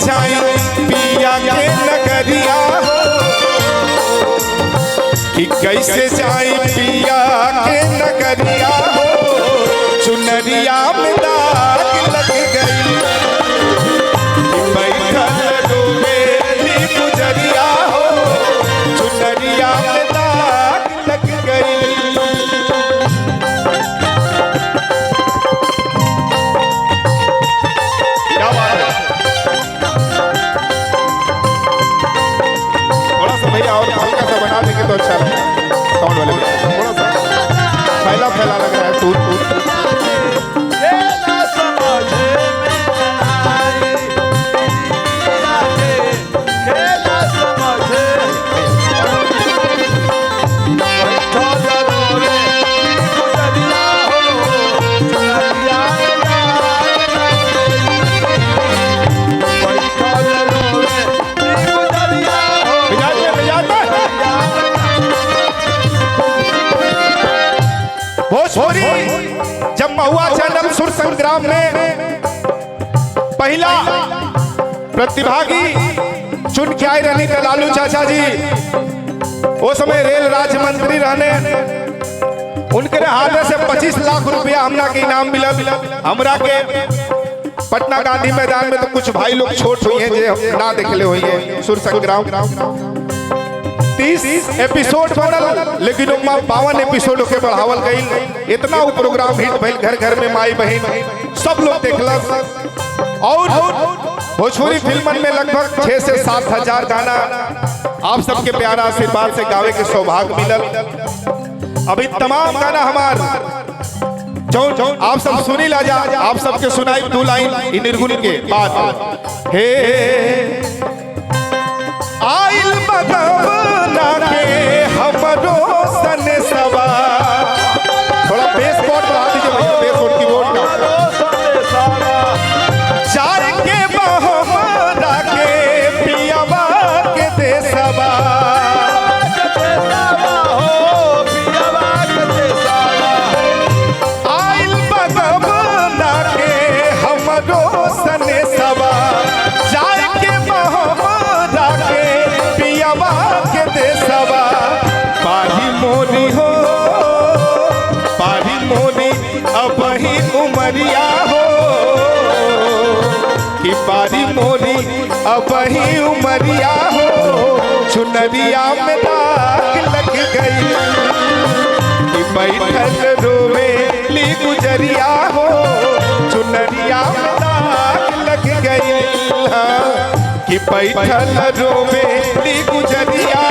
जाई पिया के नगरिया हो कि कैसे जाई पिया के नगरिया हो चुनरिया में दाग लग गई बैठल रोवेली गुजरिया हो चुनरिया में दाग लग गई। भैया और हल्का सा बना देंगे तो अच्छा लगेगा। साउंड वाले थोड़ा सा फैला फैला लग रहा है टूट टूट। भोजपुरी जब महुआ चैनल सुर संग्राम में पहला प्रतिभागी चुन के आए रहने का लालू चाचा जी वो समय रेल राज्य मंत्री रहने उनके हाथ से 25 लाख रुपया हमरा के इनाम मिला। हमरा के पटना गांधी मैदान में तो कुछ भाई लोग छोट हुई हैं जो ना देखले हुई है सुर संग्राम 30 एपिसोड बनल लेकिन 52 एपिसोड के बढ़ावल गई। इतना वो प्रोग्राम हिट भइल घर घर में माई बहन सब लोग देखलक और भोजपुरी फिल्मन में लगभग 6 से 7 हजार गाना आप सबके प्यारा आशीर्वाद से गावे के सौभाग्य मिलल। अभी तमाम गाना हमार जो आप सब सुनी ला जा आप सबके सुनाई 2 लाइन निर्गुण के बाद हे आइल बगवना के हमरो सने सवा थोड़ा बेस बोर्ड बढ़ा दीजिए भैया बेस बोर्ड की बोर्ड का चार के बहमरा के पियावा के देसवा आइल बगवना के हमरो सने सवा चार के बहमरा के पियावा के देसवा पारी मोरी हो पारी मोरी अब ही उमरिया हो कि पारी मोरी अब ही उमरिया हो चुनरिया में दाग लग गई कि बैठल रोवेली गुजरिया हो चुनरिया में दाग लग गई कि बैठल रोवेली गुजरिया